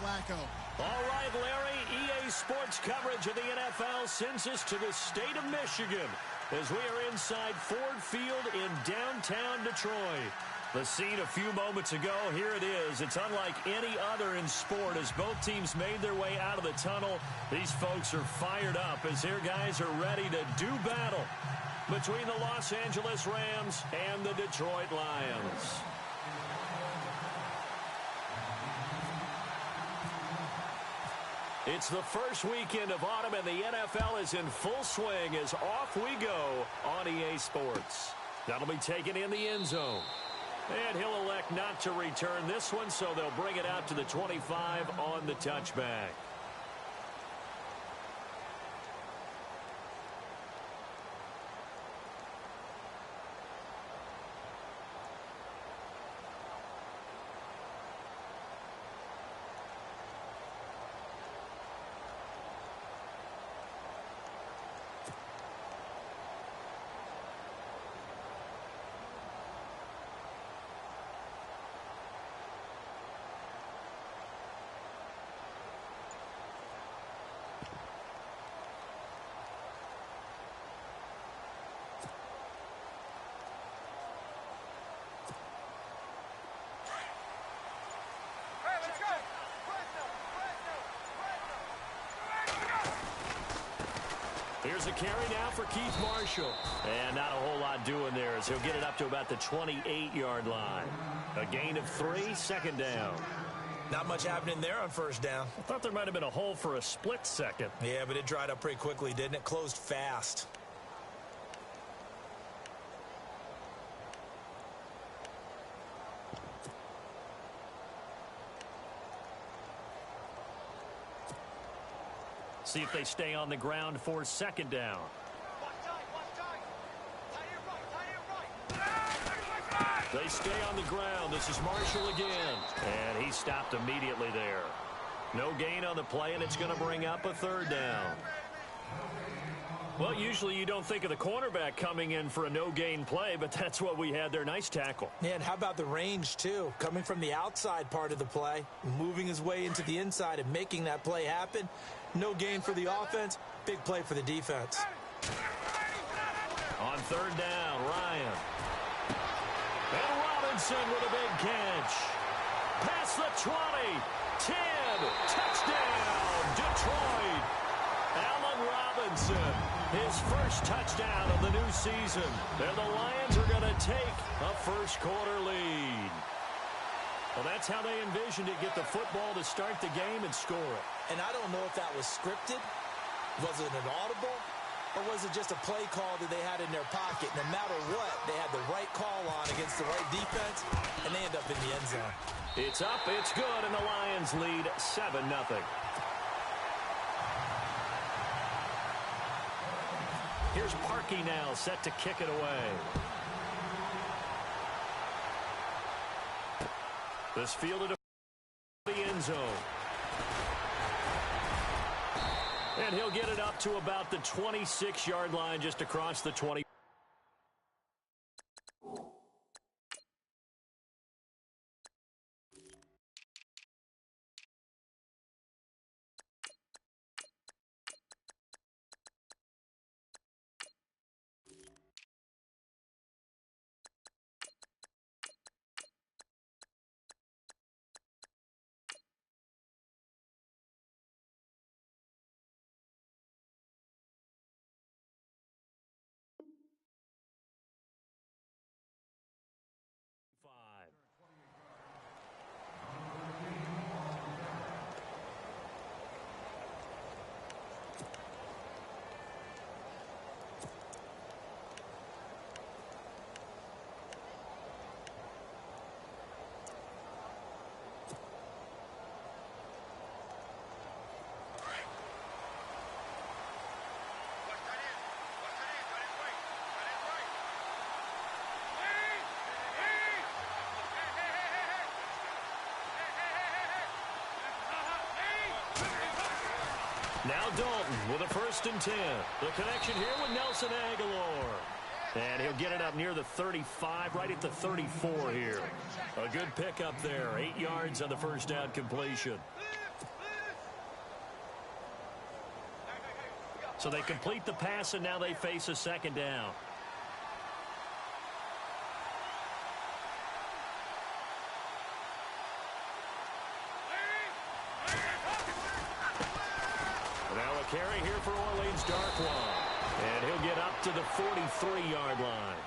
Flacco. All right, Larry, EA Sports coverage of the NFL sends us to the state of Michigan as we are inside Ford Field in downtown Detroit. The scene a few moments ago, here it is. It's unlike any other in sport as both teams made their way out of the tunnel. These folks are fired up as their guys are ready to do battle between the Los Angeles Rams and the Detroit Lions. It's the first weekend of autumn, and the NFL is in full swing as off we go on EA Sports. That'll be taken in the end zone. And he'll elect not to return this one, so they'll bring it out to the 25 on the touchback. Here's a carry now for Keith Marshall. And not a whole lot doing there as he'll get it up to about the 28-yard line. A gain of 3, second down. Not much happening there on first down. I thought there might have been a hole for a split second. Yeah, but it dried up pretty quickly, didn't it? Closed fast. See if they stay on the ground for second down. They stay on the ground. This is Marshall again. And he stopped immediately there. No gain on the play, and it's going to bring up a third down. Well, usually you don't think of the cornerback coming in for a no-gain play, but that's what we had there. Nice tackle. Yeah, and how about the range, too? Coming from the outside part of the play, moving his way into the inside and making that play happen. No gain for the offense, big play for the defense. On third down, Ryan. And Robinson with a big catch. Past the 20, 10, touchdown, Detroit. Allen Robinson, his first touchdown of the new season. And the Lions are going to take a first-quarter lead. Well, that's how they envisioned it, get the football to start the game and score it. And I don't know if that was scripted. Was it an audible? Or was it just a play call that they had in their pocket? No matter what, they had the right call on against the right defense, and they end up in the end zone. It's up, it's good, and the Lions lead 7-0. Here's Parkey now, set to kick it away. This fielded to the end zone. And he'll get it up to about the 26-yard line, just across the 20. Now Dalton with a 1st and 10. The connection here with Nelson Aguilar. And he'll get it up near the 35, right at the 34 here. A good pickup there. 8 yards on the first down completion. So they complete the pass, and now they face a second down. Now a carry here for Orleans Darkwan. And he'll get up to the 43-yard line.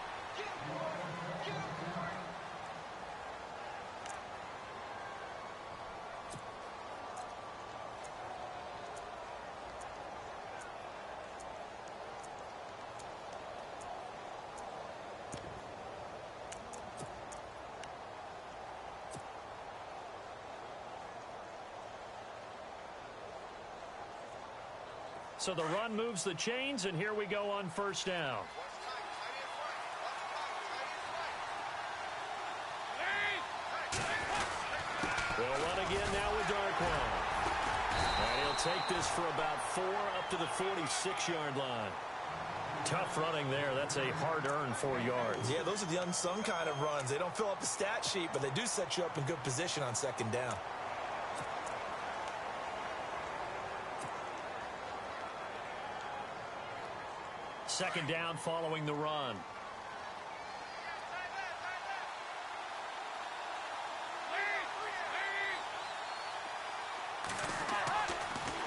So the run moves the chains, and here we go on first down. They'll run again now with Darkwan. And he'll take this for about 4 up to the 46-yard line. Tough running there. That's a hard-earned 4 yards. Yeah, those are the unsung kind of runs. They don't fill up the stat sheet, but they do set you up in good position on second down. Second down following the run.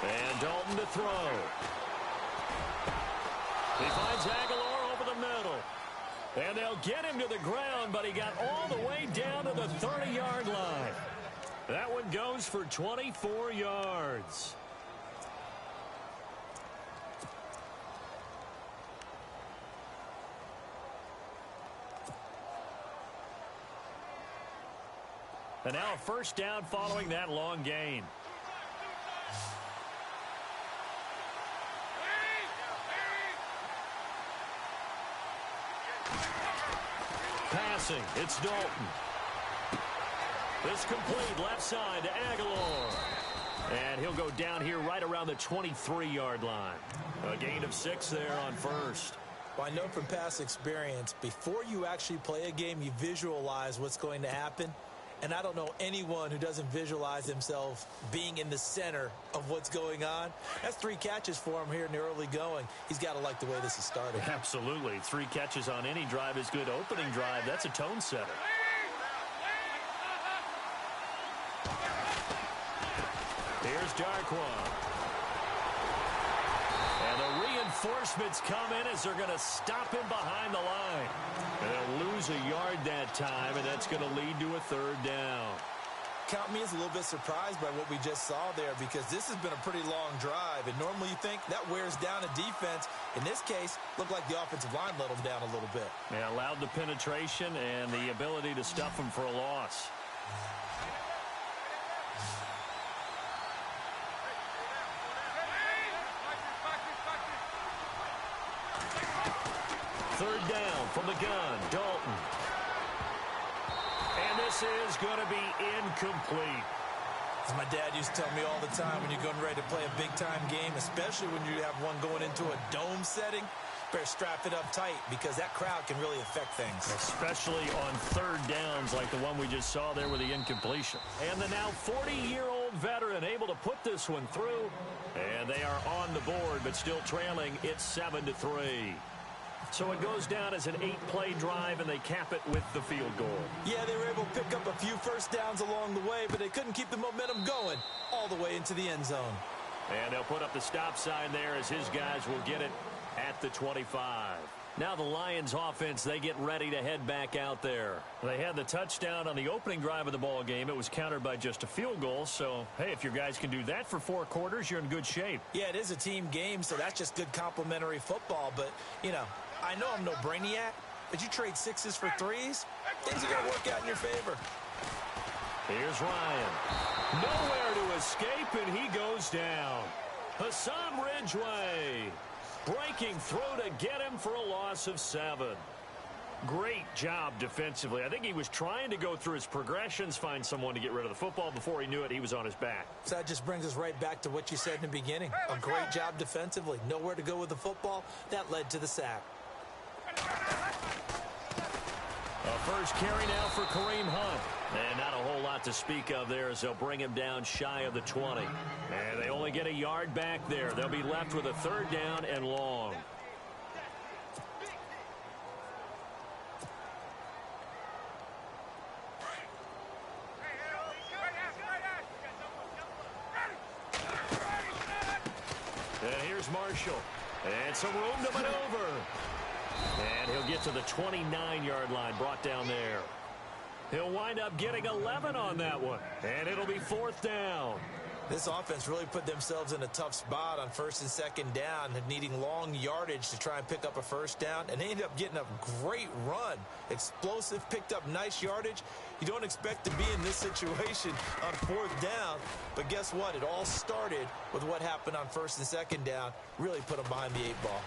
And Dalton to throw. He finds Aguilar over the middle. And they'll get him to the ground, but he got all the way down to the 30-yard line. That one goes for 24 yards. And now a first down following that long gain. Passing, it's Dalton. It's complete left side to Aguilar. And he'll go down here right around the 23-yard line. A gain of 6 there on first. Well, I know from past experience, before you actually play a game, you visualize what's going to happen. And I don't know anyone who doesn't visualize themselves being in the center of what's going on. That's 3 catches for him here in the early going. He's got to like the way this is starting. Absolutely. 3 catches on any drive is good. Opening drive, that's a tone setter. Here's Darkwan. And the reinforcements come in as they're going to stop him behind the line. And they'll lose a yard that time, and that's going to lead to a third down. Count me as a little bit surprised by what we just saw there, because this has been a pretty long drive, and normally you think that wears down a defense. In this case, looked like the offensive line let them down a little bit. Yeah, allowed the penetration and the ability to stuff them for a loss. Third down from the gun, Dalton. And this is going to be incomplete. As my dad used to tell me all the time, when you're getting ready to play a big-time game, especially when you have one going into a dome setting, better strap it up tight, because that crowd can really affect things. Especially on third downs like the one we just saw there with the incompletion. And the now 40-year-old veteran able to put this one through. And they are on the board, but still trailing. It's 7-3. So it goes down as an 8-play drive, and they cap it with the field goal. Yeah, they were able to pick up a few first downs along the way, but they couldn't keep the momentum going all the way into the end zone. And they'll put up the stop sign there as his guys will get it at the 25. Now the Lions offense, they get ready to head back out there. They had the touchdown on the opening drive of the ball game. It was countered by just a field goal. So, hey, if your guys can do that for 4 quarters, you're in good shape. Yeah, it is a team game, so that's just good complimentary football. But, you know, I know I'm no brainiac, but you trade 6s for 3s, things are going to work out in your favor. Here's Ryan. Nowhere to escape, and he goes down. Hassan Ridgeway breaking through to get him for a loss of 7. Great job defensively. I think he was trying to go through his progressions, find someone to get rid of the football. Before he knew it, he was on his back. So that just brings us right back to what you said in the beginning. A great job defensively. Nowhere to go with the football. That led to the sack. A first carry now for Kareem Hunt. And not a whole lot to speak of there as they'll bring him down shy of the 20. And they only get a yard back there. They'll be left with a third down and long. And here's Marshall. And some room to maneuver. And he'll get to the 29-yard line, brought down there. He'll wind up getting 11 on that one. And it'll be fourth down. This offense really put themselves in a tough spot on first and second down, needing long yardage to try and pick up a first down. And they ended up getting a great run. Explosive, picked up nice yardage. You don't expect to be in this situation on fourth down. But guess what? It all started with what happened on first and second down. Really put them behind the 8-ball.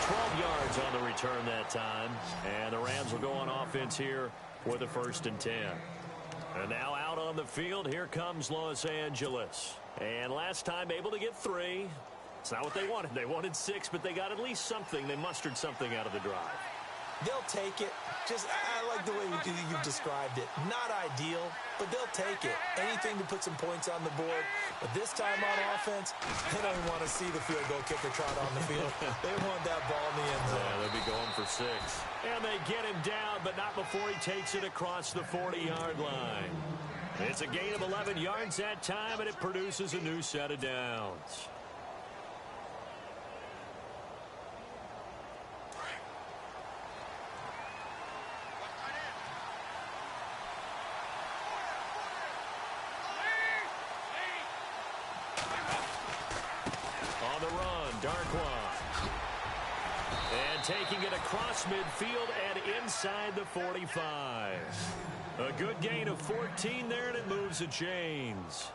12 yards on the return that time. And the Rams will go on offense here with a first and 10. And now out on the field, here comes Los Angeles. And last time able to get 3. It's not what they wanted. They wanted 6, but they got at least something. They mustered something out of the drive. They'll take it. I like the way you've described it. Not ideal, but they'll take it. Anything to put some points on the board. But this time on offense, they don't even want to see the field goal kicker trot on the field. They want that ball in the end zone. Yeah, they'll be going for 6. And they get him down, but not before he takes it across the 40-yard line. It's a gain of 11 yards that time, and it produces a new set of downs. Taking it across midfield and inside the 45. A good gain of 14 there, and it moves the chains.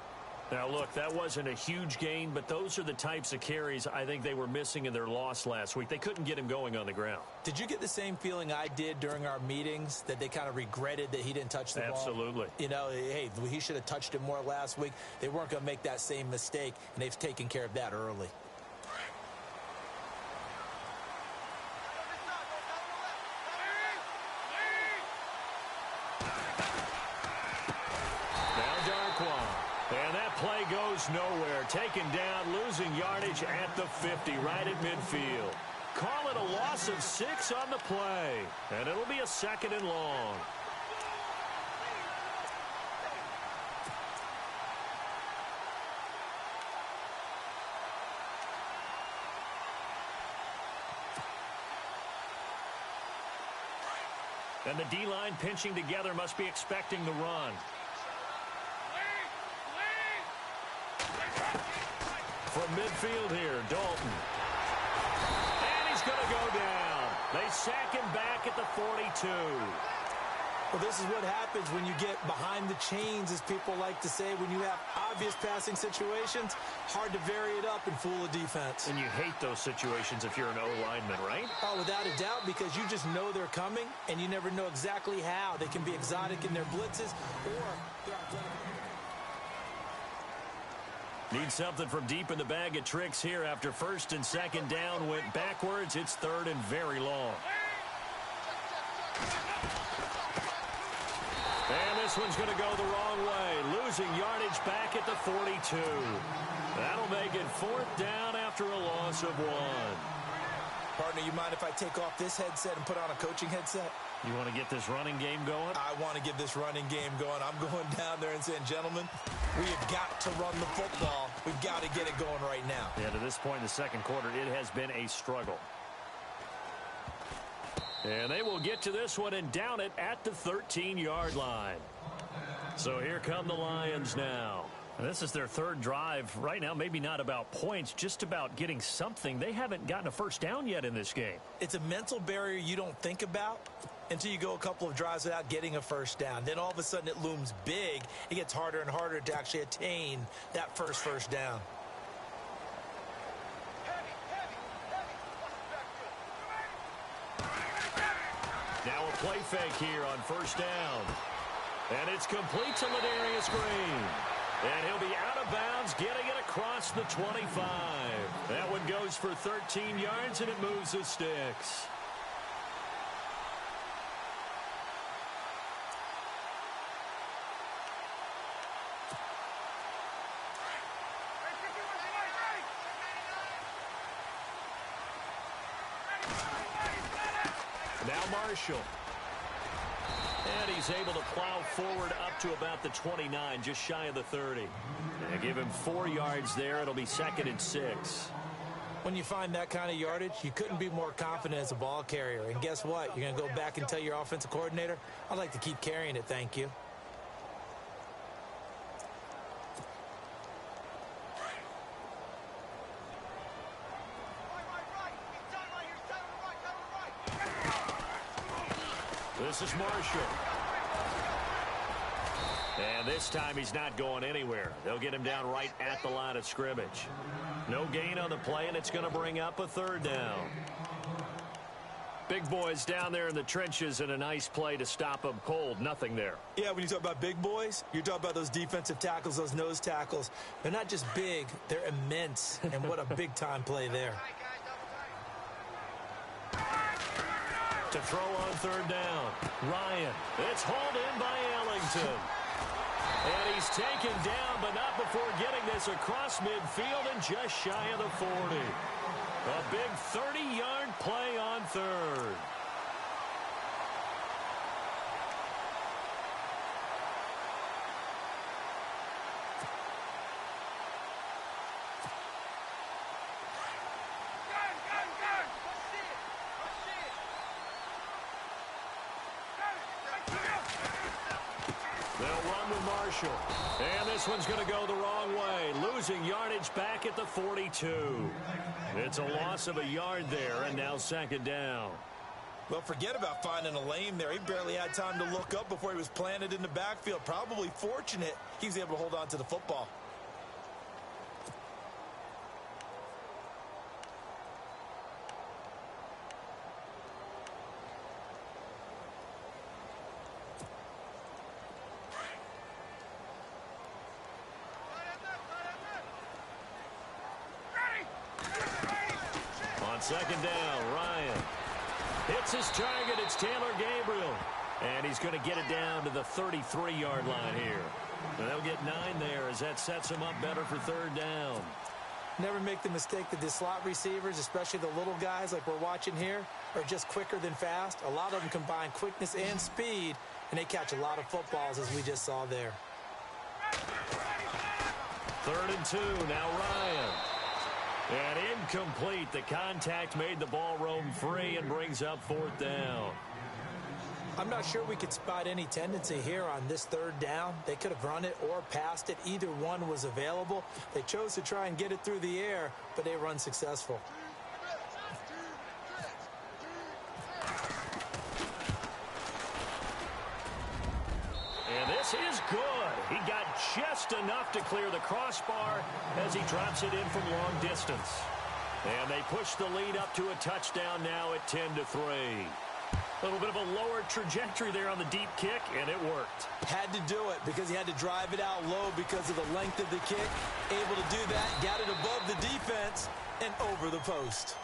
Now, look, that wasn't a huge gain, but those are the types of carries I think they were missing in their loss last week. They couldn't get him going on the ground. Did you get the same feeling I did during our meetings, that they kind of regretted that he didn't touch the ball? Absolutely. You know, hey, he should have touched it more last week. They weren't going to make that same mistake, and they've taken care of that early. Play goes nowhere. Taken down, losing yardage at the 50, right at midfield. Call it a loss of 6 on the play, and it'll be a second and long. And the D-line pinching together, must be expecting the run. From midfield here, Dalton. And he's going to go down. They sack him back at the 42. Well, this is what happens when you get behind the chains, as people like to say. When you have obvious passing situations, hard to vary it up and fool a defense. And you hate those situations if you're an O-lineman, right? Oh, without a doubt, because you just know they're coming, and you never know exactly how. They can be exotic in their blitzes, or they're athletic. Need something from deep in the bag of tricks here after first and second down went backwards. It's third and very long. And this one's going to go the wrong way. Losing yardage back at the 42. That'll make it fourth down after a loss of 1. Partner, you mind if I take off this headset and put on a coaching headset? You want to get this running game going? I want to get this running game going. I'm going down there and saying, gentlemen, we have got to run the football. We've got to get it going right now. Yeah, to this point in the second quarter, it has been a struggle. And they will get to this one and down it at the 13-yard line. So here come the Lions now. And this is their third drive right now. Maybe not about points, just about getting something. They haven't gotten a first down yet in this game. It's a mental barrier you don't think about until you go a couple of drives without getting a first down. Then all of a sudden it looms big. It gets harder and harder to actually attain that first down. Now a play fake here on first down. And it's complete to Ladarius Green. And he'll be out of bounds, getting it across the 25. That one goes for 13 yards, and it moves the sticks. Now Marshall. And he's able to plow forward up to about the 29, just shy of the 30. And give him 4 yards there. It'll be 2nd and 6. When you find that kind of yardage, you couldn't be more confident as a ball carrier. And guess what? You're going to go back and tell your offensive coordinator, I'd like to keep carrying it, thank you. This is Marshall. And this time he's not going anywhere. They'll get him down right at the line of scrimmage. No gain on the play, and it's going to bring up a 3rd down. Big boys down there in the trenches, and a nice play to stop them cold. Nothing there. Yeah, when you talk about big boys, you're talking about those defensive tackles, those nose tackles. They're not just big, they're immense. And what a big-time play there. To throw on 3rd down. Ryan. It's hauled in by Ellington. And he's taken down, but not before getting this across midfield and just shy of the 40. A big 30-yard play on 3rd. They'll run with Marshall. And this one's going to go the wrong way. Losing yardage back at the 42. It's a loss of a yard there, and now 2nd down. Well, forget about finding a lane there. He barely had time to look up before he was planted in the backfield. Probably fortunate he was able to hold on to the football. On 2nd down, Ryan hits his target. It's Taylor Gabriel. And he's going to get it down to the 33-yard line here. And they'll get 9 there as that sets him up better for 3rd down. Never make the mistake that the slot receivers, especially the little guys like we're watching here, are just quicker than fast. A lot of them combine quickness and speed, and they catch a lot of footballs, as we just saw there. 3rd and 2, now Ryan. And incomplete. The contact made the ball roam free and brings up 4th down. I'm not sure we could spot any tendency here on this 3rd down. They could have run it or passed it. Either one was available. They chose to try and get it through the air, but they run successful. And this is good. He got just enough to clear the crossbar as he drops it in from long distance. And they push the lead up to a touchdown now at 10-3. A little bit of a lower trajectory there on the deep kick, and it worked. Had to do it because he had to drive it out low because of the length of the kick. Able to do that, got it above the defense and over the post.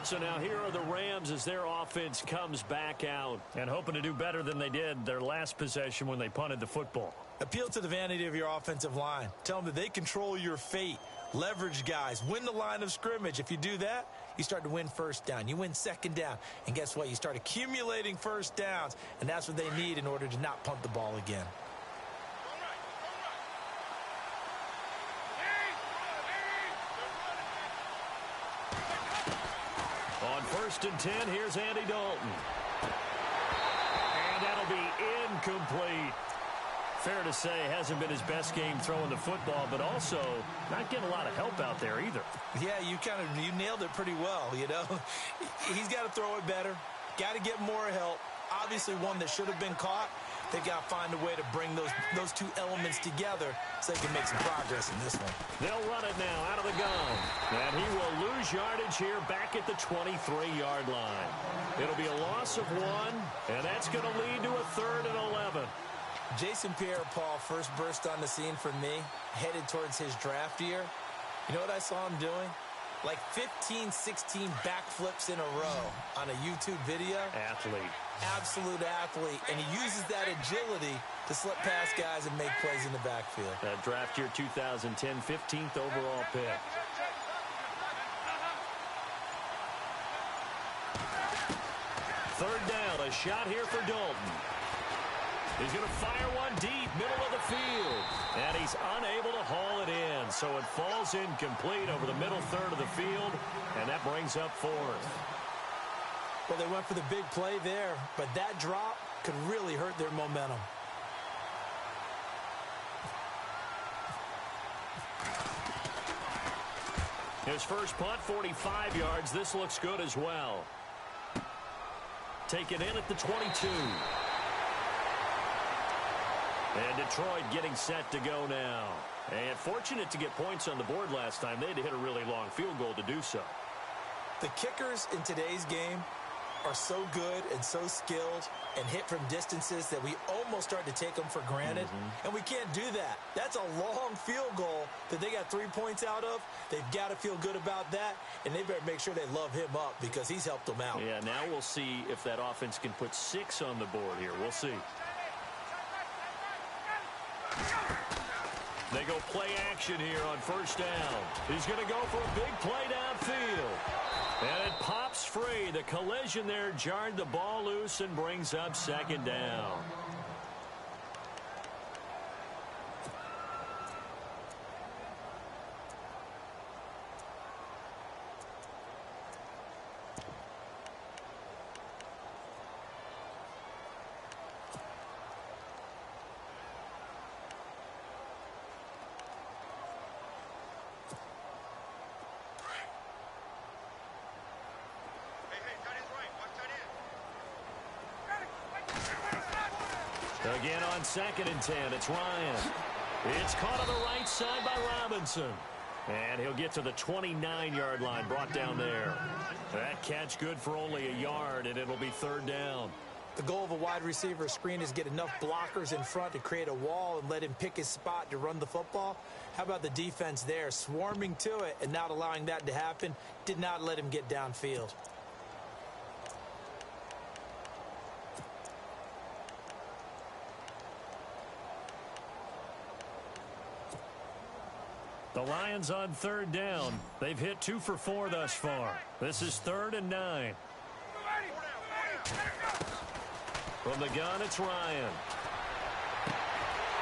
So now here are the Rams as their offense comes back out and hoping to do better than they did their last possession when they punted the football. Appeal to the vanity of your offensive line. Tell them that they control your fate. Leverage guys. Win the line of scrimmage. If you do that, you start to win 1st down. You win 2nd down. And guess what? You start accumulating 1st downs. And that's what they need in order to not punt the ball again. On 1st and 10, here's Andy Dalton. And that'll be incomplete. Fair to say, hasn't been his best game throwing the football, but also not getting a lot of help out there either. Yeah, you nailed it pretty well, you know. He's got to throw it better. Got to get more help. Obviously one that should have been caught. They've got to find a way to bring those two elements together so they can make some progress in this one. They'll run it now out of the gun. And he will lose yardage here back at the 23-yard line. It'll be a loss of 1, and that's going to lead to a 3rd and 11. Jason Pierre-Paul first burst on the scene for me, headed towards his draft year. You know what I saw him doing? Like 15, 16 backflips in a row on a YouTube video. Athlete. Absolute athlete. And he uses that agility to slip past guys and make plays in the backfield. That draft year 2010, 15th overall pick. Third down, a shot here for Dalton. He's going to fire one deep, middle of the field. And he's unable to haul it in. So it falls incomplete over the middle third of the field. And that brings up fourth. Well, they went for the big play there. But that drop could really hurt their momentum. His first punt, 45 yards. This looks good as well. Taken in at the 22. And Detroit getting set to go now. And fortunate to get points on the board last time. They had to hit a really long field goal to do so. The kickers in today's game are so good and so skilled and hit from distances that we almost start to take them for granted. And we can't do that. That's a long field goal that they got 3 points out of. They've got to feel good about that, and they better make sure they love him up because he's helped them out. Yeah, now we'll see if that offense can put 6 on the board here. We'll see. They go play action here on first down. He's going to go for a big play downfield. And it pops free. The collision there jarred the ball loose and brings up second down. Again on 2nd and 10, it's Ryan. It's caught on the right side by Robinson. And he'll get to the 29-yard line, brought down there. That catch good for only a yard, and it'll be third down. The goal of a wide receiver screen is get enough blockers in front to create a wall and let him pick his spot to run the football. How about the defense there, swarming to it and not allowing that to happen? Did not let him get downfield. The Lions on third down. They've hit 2 for 4 thus far. This is 3rd and 9. From the gun, it's Ryan.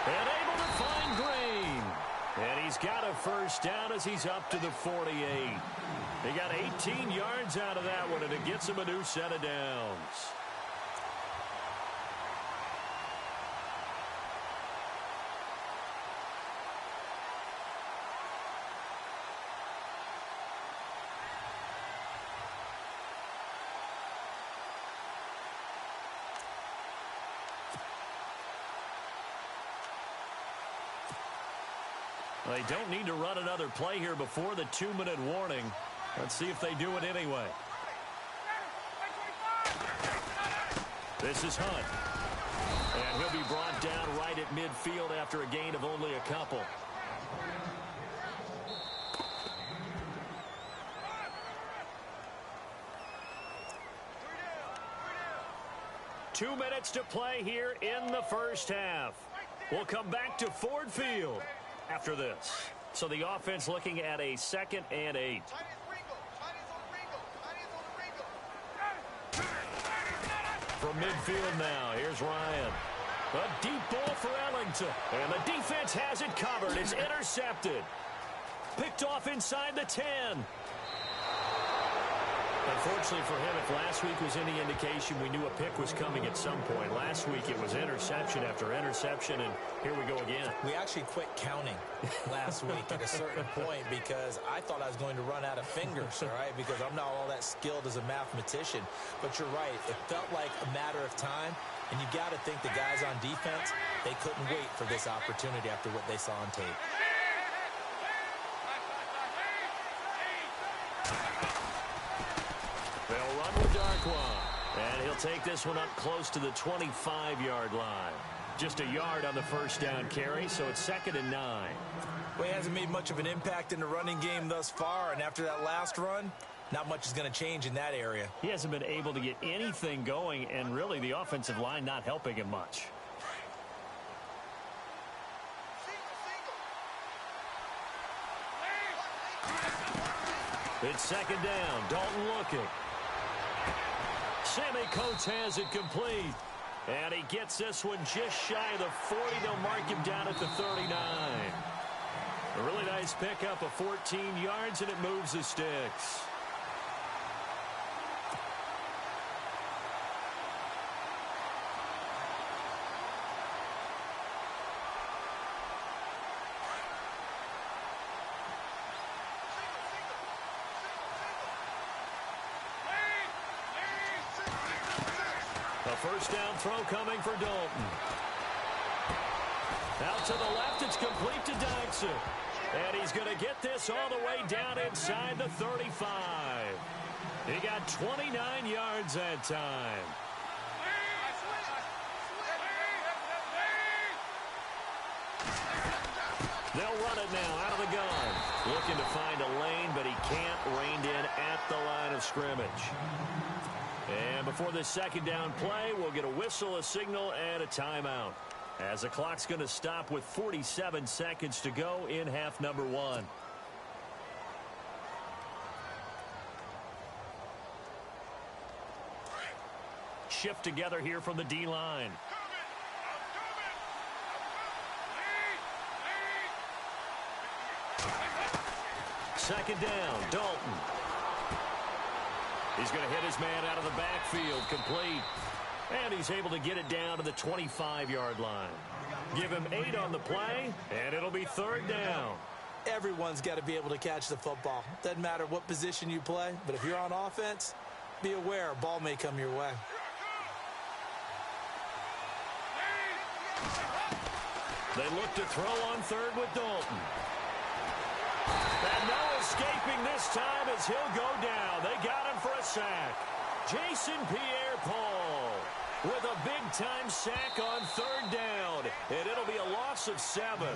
And able to find Green. And he's got a first down as he's up to the 48. He got 18 yards out of that one, and it gets him a new set of downs. They don't need to run another play here before the 2-minute warning. Let's see if they do it anyway. This is Hunt. And he'll be brought down right at midfield after a gain of only a couple. Two minutes to play here in the first half. We'll come back to Ford Field after this. So the offense looking at a 2nd and 8. From midfield now, here's Ryan. A deep ball for Ellington. And the defense has it covered. It's intercepted. Picked off inside the 10. Unfortunately for him, if last week was any indication, we knew a pick was coming at some point. Last week it was interception after interception, and here we go again. We actually quit counting last week at a certain point because I thought I was going to run out of fingers, all right, because I'm not all that skilled as a mathematician. But you're right. It felt like a matter of time, and you got to think the guys on defense, they couldn't wait for this opportunity after what they saw on tape. They'll run with Darkwa, and he'll take this one up close to the 25-yard line. Just a yard on the first down carry, so it's 2nd and 9. Well, he hasn't made much of an impact in the running game thus far, and after that last run, not much is going to change in that area. He hasn't been able to get anything going, and really the offensive line not helping him much. It's 2nd down. Dalton looking. Sammy Coates has it complete. And he gets this one just shy of the 40. They'll mark him down at the 39. A really nice pickup of 14 yards, and it moves the sticks. A first down throw coming for Dalton. Out to the left, it's complete to Dykson. And he's going to get this all the way down inside the 35. He got 29 yards that time. They'll run it now out of the gun. Looking to find a lane, but he can't. Reined in at the line of scrimmage. And before this second down play, we'll get a whistle, a signal, and a timeout, as the clock's going to stop with 47 seconds to go in half number one. Shift together here from the D-line. Second down, Dalton. He's going to hit his man out of the backfield, complete. And he's able to get it down to the 25-yard line. Give him 8 on the play, and it'll be third down. Everyone's got to be able to catch the football. Doesn't matter what position you play, but if you're on offense, be aware a ball may come your way. They look to throw on third with Dalton. And no escaping this time as he'll go down. They got him for a sack. Jason Pierre-Paul with a big-time sack on third down. And it'll be a loss of 7.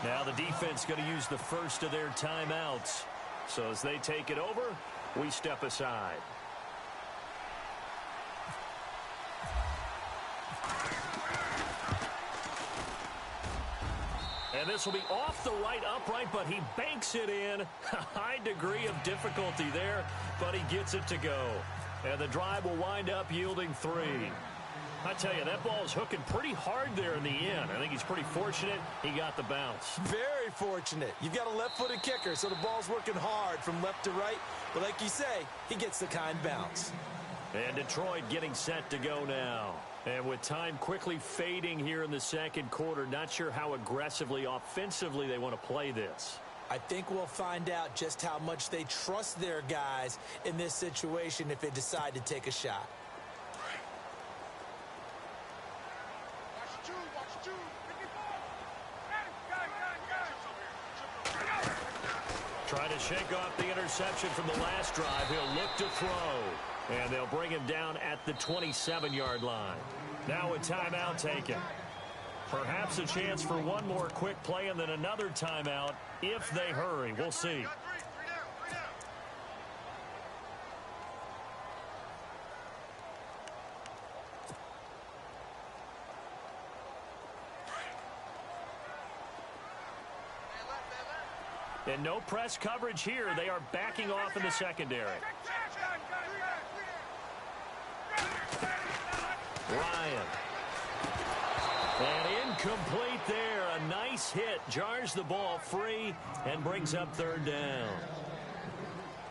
Now the defense going to use the first of their timeouts. So as they take it over, we step aside. And this will be off the right upright, but he banks it in. A high degree of difficulty there, but he gets it to go. And the drive will wind up yielding 3. I tell you, that ball is hooking pretty hard there in the end. I think he's pretty fortunate he got the bounce. Very fortunate. You've got a left-footed kicker, so the ball's working hard from left to right. But like you say, he gets the kind bounce. And Detroit getting set to go now. And with time quickly fading here in the second quarter, not sure how aggressively, offensively they want to play this. I think we'll find out just how much they trust their guys in this situation if they decide to take a shot. Trying to shake off the interception from the last drive. He'll look to throw. And they'll bring him down at the 27-yard line. Now a timeout taken. Perhaps a chance for one more quick play and then another timeout if they hurry. We'll see. And no press coverage here. They are backing off in the secondary. Ryan. And incomplete there. A nice hit. Jars the ball free and brings up third down.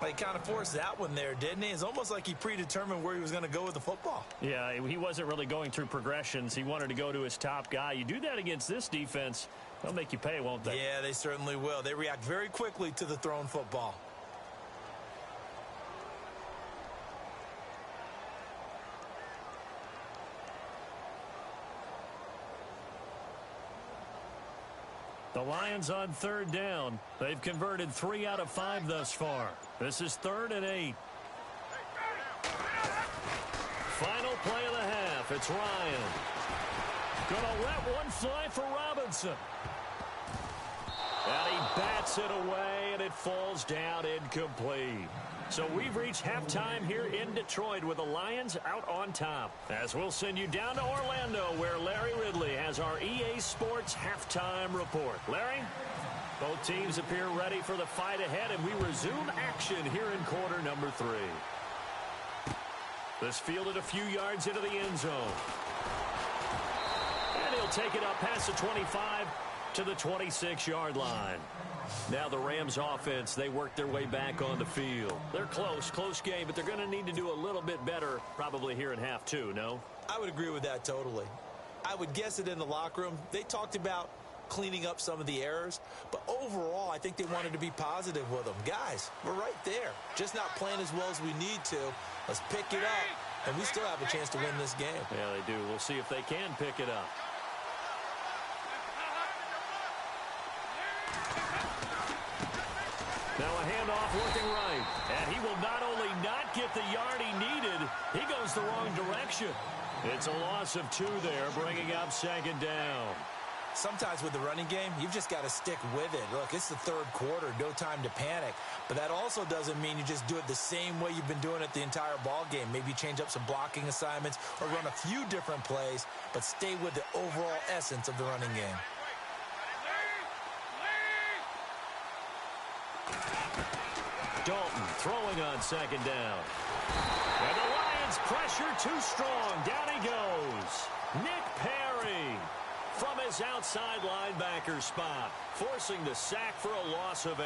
He kind of forced that one there, didn't he? It's almost like he predetermined where he was going to go with the football. Yeah, he wasn't really going through progressions. He wanted to go to his top guy. You do that against this defense, they'll make you pay, won't they? Yeah, they certainly will. They react very quickly to the thrown football. The Lions on third down. They've converted 3 out of 5 thus far. This is 3rd and 8. Final play of the half. It's Ryan. Gonna let one fly for Robinson. And he bats it away, and it falls down incomplete. So we've reached halftime here in Detroit with the Lions out on top. As we'll send you down to Orlando, where Larry Ridley has our EA Sports halftime report. Larry? Both teams appear ready for the fight ahead, and we resume action here in quarter number 3. This fielded a few yards into the end zone. And he'll take it up past the 25 to the 26-yard line. Now the Rams offense, they work their way back on the field. They're close game, but they're going to need to do a little bit better probably here in half two, no? I would agree with that totally. I would guess it in the locker room. They talked about cleaning up some of the errors, but overall I think they wanted to be positive with them. Guys, we're right there. Just not playing as well as we need to. Let's pick it up, and we still have a chance to win this game. Yeah, they do. We'll see if they can pick it up. Now a handoff looking right. And he will not only not get the yard he needed, he goes the wrong direction. It's a loss of 2 there, bringing up second down. Sometimes with the running game, you've just got to stick with it. Look, it's the third quarter, no time to panic. But that also doesn't mean you just do it the same way you've been doing it the entire ball game. Maybe change up some blocking assignments or run a few different plays, but stay with the overall essence of the running game. Dalton throwing on second down. And the Lions pressure too strong. Down he goes. Nick Perry from his outside linebacker spot, forcing the sack for a loss of 8.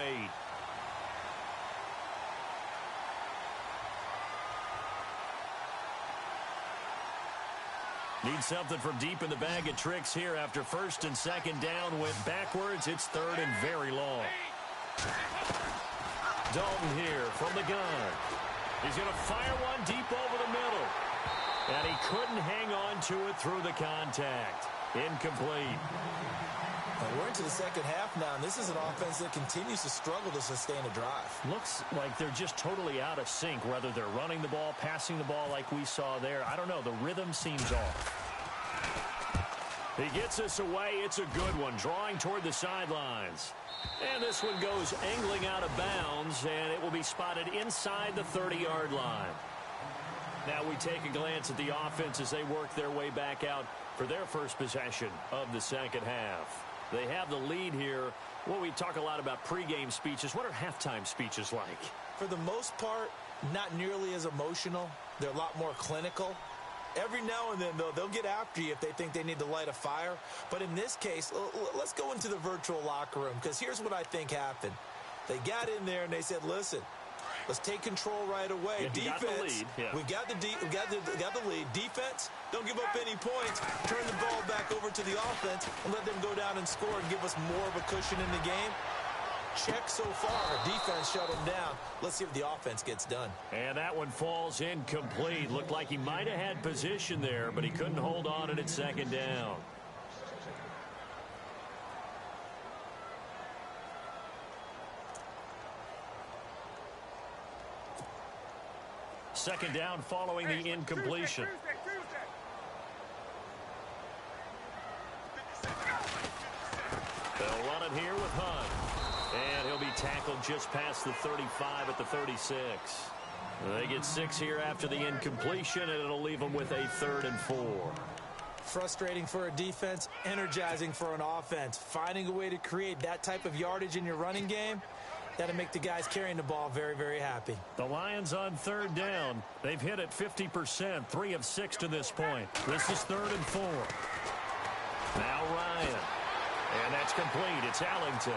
Need something from deep in the bag of tricks here after first and second down went backwards. It's third and very long. Dalton here from the gun. He's going to fire one deep over the middle. And he couldn't hang on to it through the contact. Incomplete. We're into the second half now, and this is an offense that continues to struggle to sustain a drive. Looks like they're just totally out of sync, whether they're running the ball, passing the ball like we saw there. I don't know. The rhythm seems off. He gets us away. It's a good one, drawing toward the sidelines. And this one goes angling out of bounds, and it will be spotted inside the 30-yard line. Now we take a glance at the offense as they work their way back out for their first possession of the second half. They have the lead here. Well, we talk a lot about pregame speeches. What are halftime speeches like? For the most part, not nearly as emotional. They're a lot more clinical. Every now and then, though, they'll get after you if they think they need to light a fire. But in this case, let's go into the virtual locker room, because here's what I think happened. They got in there and they said, listen, let's take control right away. Yeah, defense, we got the lead. Defense, don't give up any points. Turn the ball back over to the offense and let them go down and score and give us more of a cushion in the game. Check so far. Defense shut them down. Let's see if the offense gets done. And that one falls incomplete. Looked like he might have had position there, but he couldn't hold on at second down. Second down following the incompletion. They'll run it here with Hunt. And he'll be tackled just past the 35 at the 36. They get 6 here after the incompletion, and it'll leave them with a 3rd and 4. Frustrating for a defense, energizing for an offense. Finding a way to create that type of yardage in your running game, that'll make the guys carrying the ball very, very happy. The Lions on 3rd down. They've hit it 50%, 3 of 6 to this point. This is 3rd and 4. Now Ryan. And that's complete. It's Allington.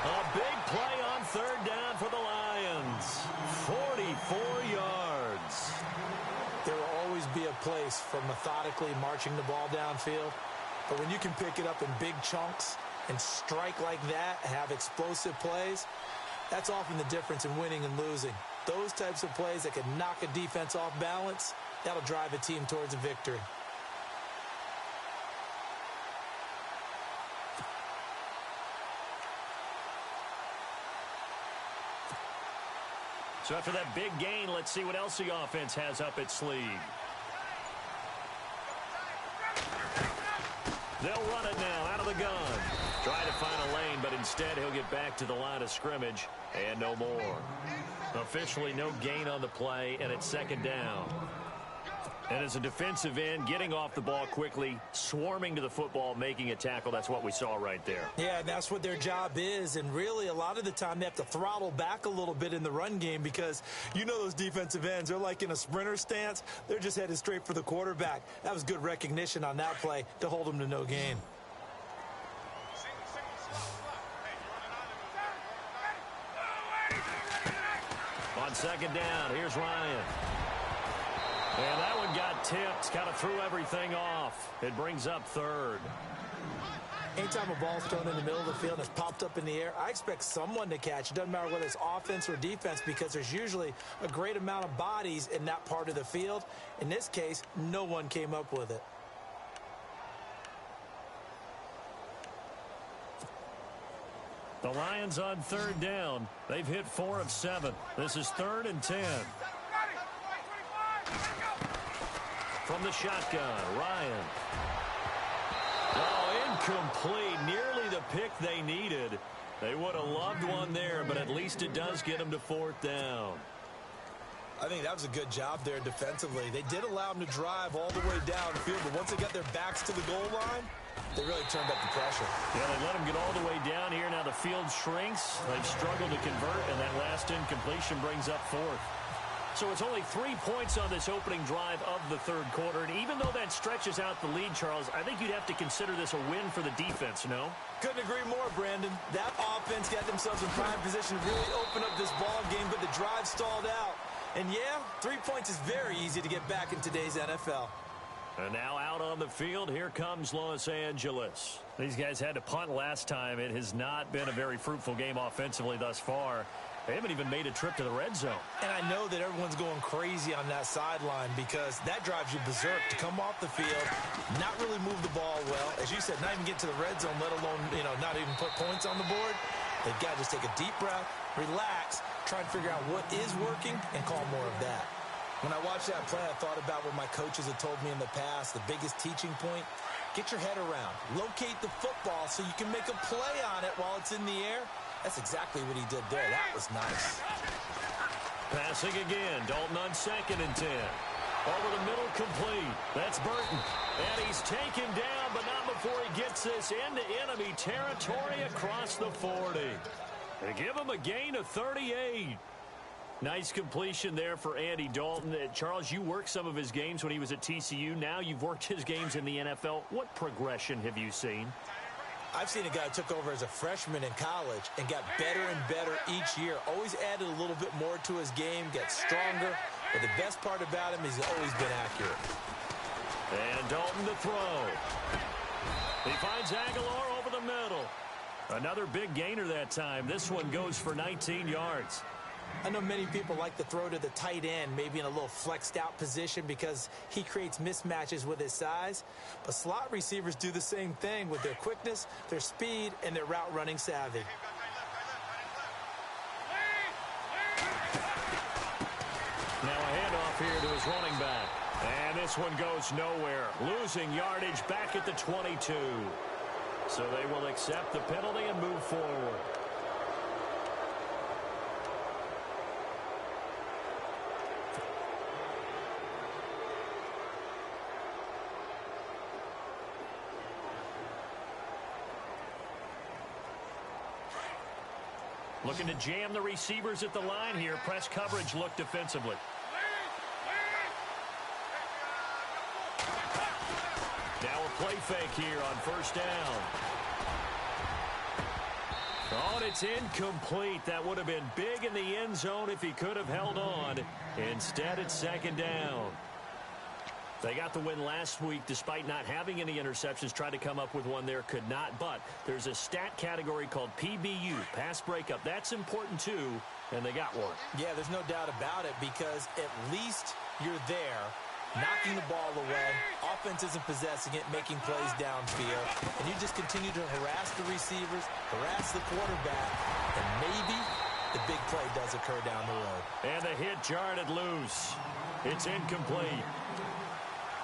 A big play on 3rd down for the Lions. 44 yards. There will always be a place for methodically marching the ball downfield. But when you can pick it up in big chunks and strike like that, have explosive plays, that's often the difference in winning and losing. Those types of plays that can knock a defense off balance, that'll drive a team towards a victory. So after that big gain, let's see what else the offense has up its sleeve. They'll run it now out of the gun. Try to find a lane, but instead he'll get back to the line of scrimmage and no more. Officially no gain on the play, and it's 2nd down. And as a defensive end, getting off the ball quickly, swarming to the football, making a tackle, that's what we saw right there. Yeah, that's what their job is. And really, a lot of the time, they have to throttle back a little bit in the run game because you know those defensive ends, they're like in a sprinter stance. They're just headed straight for the quarterback. That was good recognition on that play to hold them to no gain. On second down, here's Ryan. And that one got tipped, kind of threw everything off. It brings up third. Anytime a ball's thrown in the middle of the field and it's popped up in the air, I expect someone to catch. It doesn't matter whether it's offense or defense because there's usually a great amount of bodies in that part of the field. In this case, no one came up with it. The Lions on third down. They've hit 4 of 7. This is 3rd and 10. From the shotgun, Ryan. Oh, incomplete. Nearly the pick they needed. They would have loved one there, but at least it does get them to 4th down. I think that was a good job there defensively. They did allow them to drive all the way downfield, but once they got their backs to the goal line, they really turned up the pressure. Yeah, they let them get all the way down here. Now the field shrinks. They've struggled to convert, and that last incompletion brings up 4th. So it's only 3 points on this opening drive of the third quarter. And even though that stretches out the lead, Charles, I think you'd have to consider this a win for the defense, no? Couldn't agree more, Brandon. That offense got themselves in prime position to really open up this ball game, but the drive stalled out. And yeah, 3 points is very easy to get back in today's NFL. And now out on the field, here comes Los Angeles. These guys had to punt last time. It has not been a very fruitful game offensively thus far. They haven't even made a trip to the red zone. And I know that everyone's going crazy on that sideline because that drives you berserk to come off the field, not really move the ball well. As you said, not even get to the red zone, let alone, not even put points on the board. They've got to just take a deep breath, relax, try and figure out what is working, and call more of that. When I watched that play, I thought about what my coaches had told me in the past, the biggest teaching point. Get your head around. Locate the football so you can make a play on it while it's in the air. That's exactly what he did there. That was nice. Passing again. Dalton on 2nd and 10. Over the middle, complete. That's Burton. And he's taken down, but not before he gets this into enemy territory across the 40. They give him a gain of 38. Nice completion there for Andy Dalton. Charles, you worked some of his games when he was at TCU. Now you've worked his games in the NFL. What progression have you seen? I've seen a guy who took over as a freshman in college and got better and better each year. Always added a little bit more to his game, got stronger. But the best part about him is he's always been accurate. And Dalton to throw. He finds Aguilar over the middle. Another big gainer that time. This one goes for 19 yards. I know many people like to throw to the tight end, maybe in a little flexed out position because he creates mismatches with his size. But slot receivers do the same thing with their quickness, their speed, and their route running savvy. Now a handoff here to his running back. And this one goes nowhere. Losing yardage back at the 22. So they will accept the penalty and move forward. Looking to jam the receivers at the line here. Press coverage look defensively. Now a play fake here on 1st down. Oh, and it's incomplete. That would have been big in the end zone if he could have held on. Instead, it's 2nd down. They got the win last week despite not having any interceptions. Tried to come up with one there, could not. But there's a stat category called PBU, pass breakup. That's important too, and they got one. Yeah, there's no doubt about it because at least you're there, knocking the ball away. Offense isn't possessing it, making plays downfield. And you just continue to harass the receivers, harass the quarterback, and maybe the big play does occur down the road. And the hit jarred it loose. It's incomplete.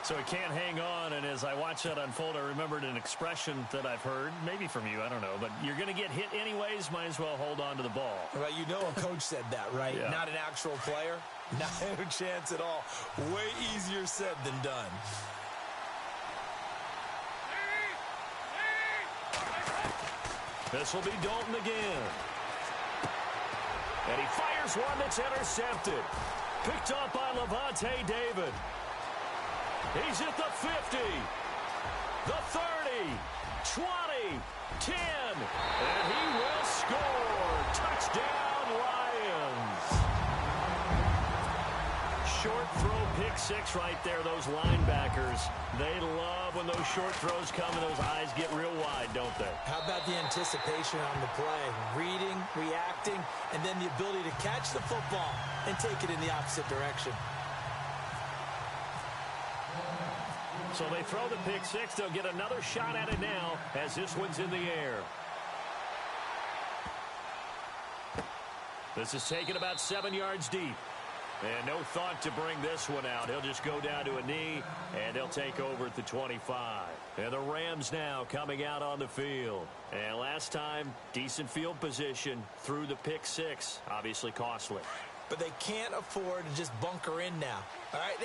So he can't hang on, and as I watch that unfold, I remembered an expression that I've heard, maybe from you, I don't know, but you're going to get hit anyways, might as well hold on to the ball. Well, you know a coach said that, right? Yeah. Not an actual player. Not a chance at all. Way easier said than done. This will be Dalton again. And he fires one that's intercepted. Picked up by Levante David. He's at the 50, the 30, 20, 10, and he will score. Touchdown, Lions. Short throw, pick six right there. Those linebackers, they love when those short throws come and those eyes get real wide, don't they? How about the anticipation on the play? Reading, reacting, and then the ability to catch the football and take it in the opposite direction. So they throw the pick six. They'll get another shot at it now as this one's in the air. This is taken about 7 yards deep. And no thought to bring this one out. He'll just go down to a knee, and they'll take over at the 25. And the Rams now coming out on the field. And last time, decent field position through the pick six. Obviously costly. But they can't afford to just bunker in now. All right,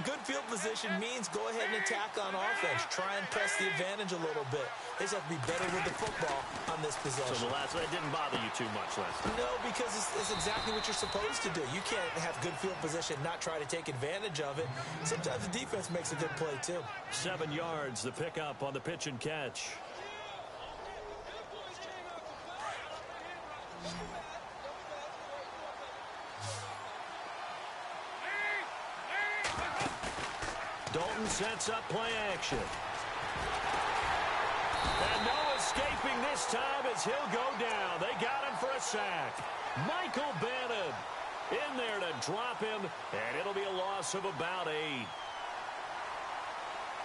good field position means go ahead and attack on offense. Try and press the advantage a little bit. They just have to be better with the football on this possession. So that didn't bother you too much last time? No, because it's exactly what you're supposed to do. You can't have good field position and not try to take advantage of it. Sometimes the defense makes a good play, too. 7 yards, the pickup on the pitch and catch. Dalton sets up play action. And no escaping this time as he'll go down. They got him for a sack. Michael Bannon in there to drop him, and it'll be a loss of about 8.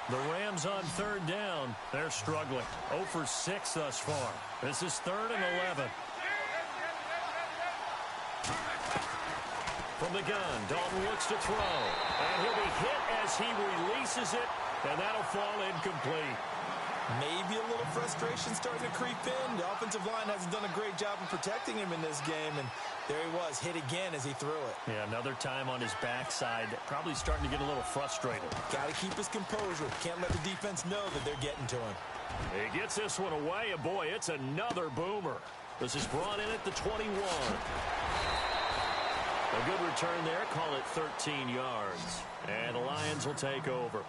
The Rams on third down. They're struggling. 0 for 6 thus far. This is 3rd and 11. From the gun, Dalton looks to throw. And he'll be hit as he releases it, and that'll fall incomplete. Maybe a little frustration starting to creep in. The offensive line hasn't done a great job of protecting him in this game, and there he was, hit again as he threw it. Yeah, another time on his backside, probably starting to get a little frustrated. Got to keep his composure. Can't let the defense know that they're getting to him. He gets this one away, and boy, it's another boomer. This is brought in at the 21. A good return there, call it 13 yards. And the Lions will take over.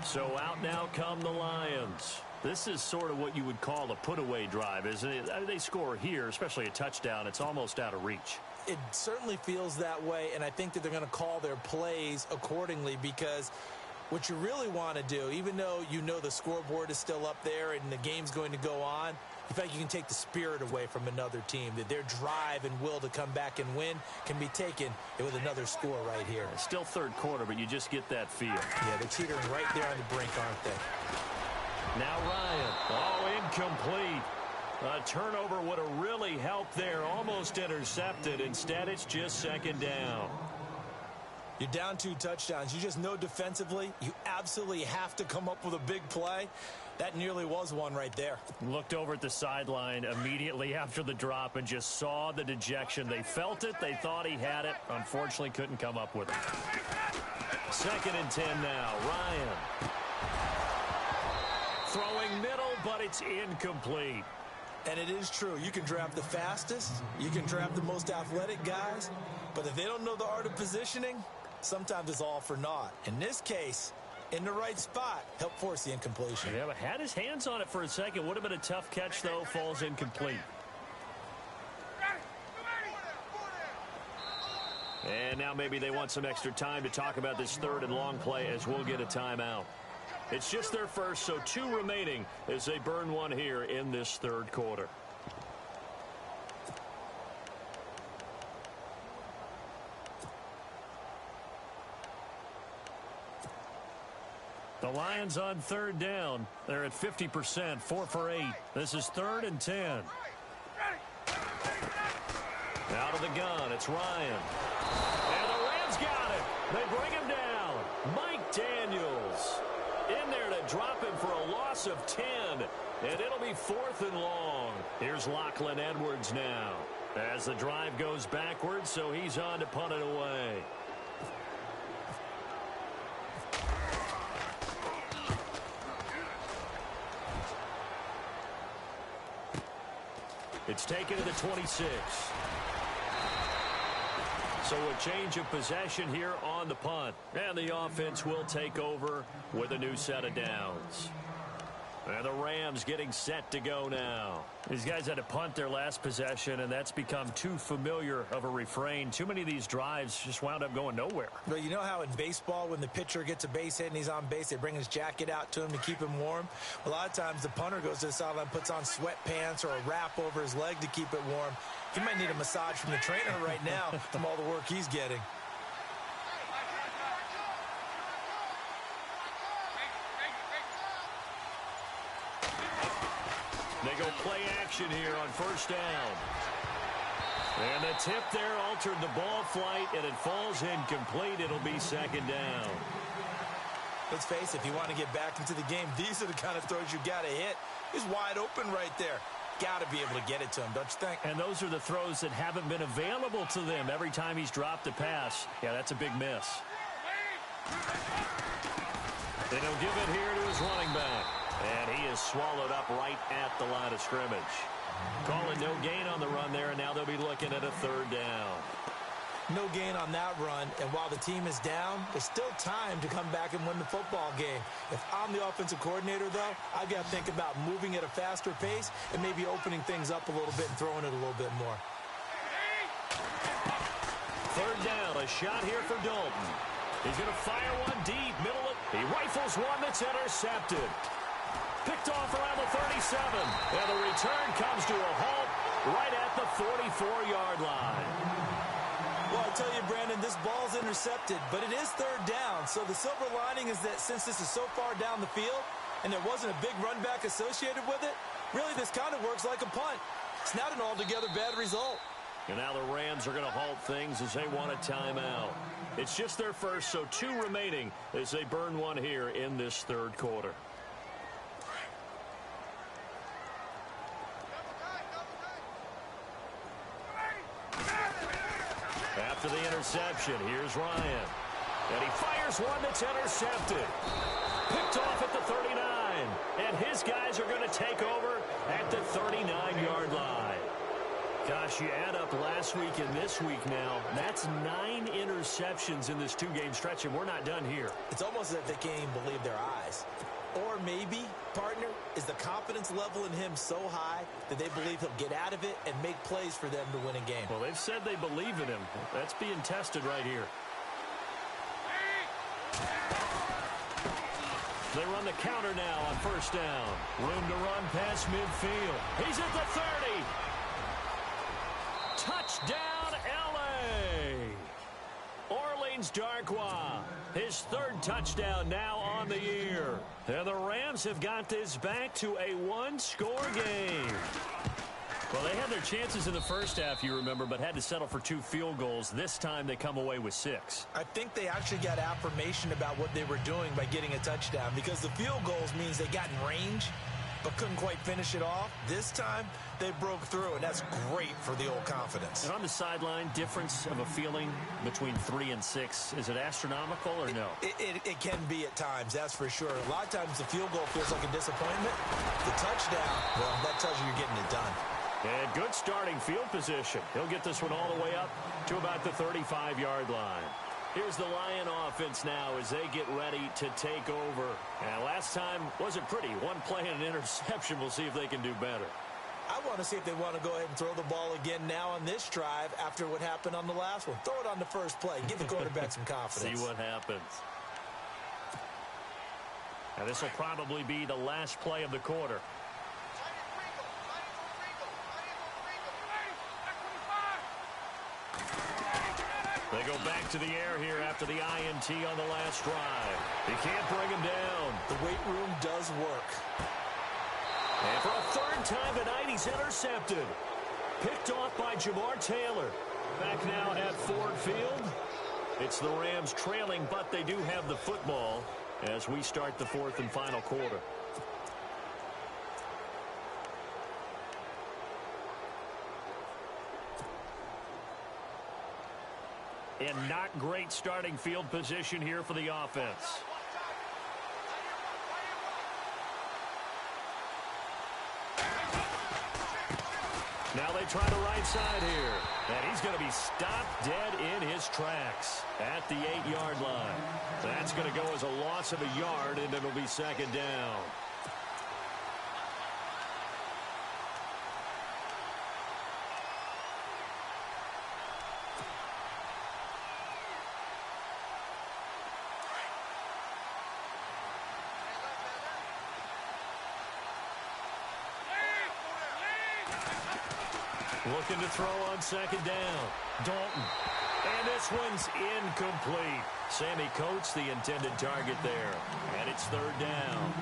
So out now come the Lions. This is sort of what you would call a put-away drive, isn't it? I mean, they score here, especially a touchdown. It's almost out of reach. It certainly feels that way, and I think that they're going to call their plays accordingly because what you really want to do, even though you know the scoreboard is still up there and the game's going to go on, in fact, you can take the spirit away from another team. That their drive and will to come back and win can be taken with another score right here. It's still third quarter, but you just get that feel. Yeah, they're teetering right there on the brink, aren't they? Now Ryan. Oh, incomplete. A turnover would have really helped there. Almost intercepted. Instead, it's just second down. You're down 2 touchdowns. You just know defensively you absolutely have to come up with a big play. That nearly was one right there. Looked over at the sideline immediately after the drop and just saw the dejection. They felt it. They thought he had it. Unfortunately, couldn't come up with it. 2nd and 10 now. Ryan. Throwing middle, but it's incomplete. And it is true. You can draft the fastest. You can draft the most athletic guys. But if they don't know the art of positioning, sometimes it's all for naught. In this case, in the right spot, help force the incompletion. Yeah, but had his hands on it for a second. Would have been a tough catch, though. Falls incomplete. And now maybe they want some extra time to talk about this 3rd and long play as we'll get a timeout. It's just their first, so 2 remaining as they burn one here in this 3rd quarter. The Lions on 3rd down. They're at 50%, 4 for 8. This is 3rd and 10. Out of the gun, it's Ryan. And the Rams got it. They bring him down. Mike Daniels. drop him for a loss of 10. And it'll be 4th and long. Here's Lachlan Edwards now. As the drive goes backwards, so he's on to punt it away. It's taken to the 26. So a change of possession here on the punt. And the offense will take over with a new set of downs. And the Rams getting set to go now. These guys had to punt their last possession, and that's become too familiar of a refrain. Too many of these drives just wound up going nowhere. But you know how in baseball, when the pitcher gets a base hit and he's on base, they bring his jacket out to him to keep him warm? A lot of times the punter goes to the sideline, puts on sweatpants or a wrap over his leg to keep it warm. He might need a massage from the trainer right now from all the work he's getting. They go play action here on first down. And the tip there altered the ball flight, and it falls incomplete. It'll be 2nd down. Let's face it, if you want to get back into the game, these are the kind of throws you got to hit. He's wide open right there. Got to be able to get it to him, don't you think? And those are the throws that haven't been available to them every time he's dropped a pass. Yeah, that's a big miss. And he'll give it here to his running back. And he is swallowed up right at the line of scrimmage. Calling no gain on the run there, and now they'll be looking at a 3rd down. No gain on that run, and while the team is down, there's still time to come back and win the football game. If I'm the offensive coordinator, though, I've got to think about moving at a faster pace and maybe opening things up a little bit and throwing it a little bit more. 3rd down, a shot here for Dalton. He's going to fire one deep, middle of. He rifles one that's intercepted. Picked off around the 37. And the return comes to a halt right at the 44-yard line. Well, I tell you, Brandon, this ball's intercepted, but it is 3rd down. So the silver lining is that since this is so far down the field and there wasn't a big run back associated with it, really this kind of works like a punt. It's not an altogether bad result. And now the Rams are going to halt things as they want a timeout. It's just their first, so 2 remaining as they burn one here in this 3rd quarter. After the interception, here's Ryan. And he fires one that's intercepted. Picked off at the 39. And his guys are going to take over at the 39-yard line. Gosh, you add up last week and this week now, that's 9 interceptions in this 2-game stretch, and we're not done here. It's almost as if they can't even believe their eyes. Or maybe, partner, is the confidence level in him so high that they believe he'll get out of it and make plays for them to win a game. Well, they've said they believe in him. That's being tested right here. They run the counter now on first down. Room to run past midfield. He's at the 30. Touchdown, L.A. Orleans Darkwa, his 3rd touchdown now on the year. And the Rams have got this back to a 1-score game. Well, they had their chances in the first half, you remember, but had to settle for 2 field goals. This time they come away with 6. I think they actually got affirmation about what they were doing by getting a touchdown, because the field goals means they got in range but couldn't quite finish it off. This time, they broke through, and that's great for the old confidence. And on the sideline, difference of a feeling between 3 and 6, is it astronomical or no? It can be at times, that's for sure. A lot of times the field goal feels like a disappointment. The touchdown, well, that tells you you're getting it done. And good starting field position. He'll get this one all the way up to about the 35-yard line. Here's the Lion offense now as they get ready to take over. And last time wasn't pretty. 1 play and an interception. We'll see if they can do better. I want to see if they want to go ahead and throw the ball again now on this drive after what happened on the last one. Throw it on the first play. Give the quarterback some confidence. See what happens. And this will probably be the last play of the quarter. They go back to the air here after the INT on the last drive. He can't bring him down. The weight room does work. And for a 3rd time tonight, he's intercepted. Picked off by Jamar Taylor. Back now at Ford Field. It's the Rams trailing, but they do have the football. as we start the fourth and final quarter. And not great starting field position here for the offense. Now they try the right side here. And he's going to be stopped dead in his tracks at the 8-yard line. That's going to go as a loss of a yard, and it'll be second down. Looking to throw on second down. Dalton. And this one's incomplete. Sammy Coates, the intended target there. And it's third down.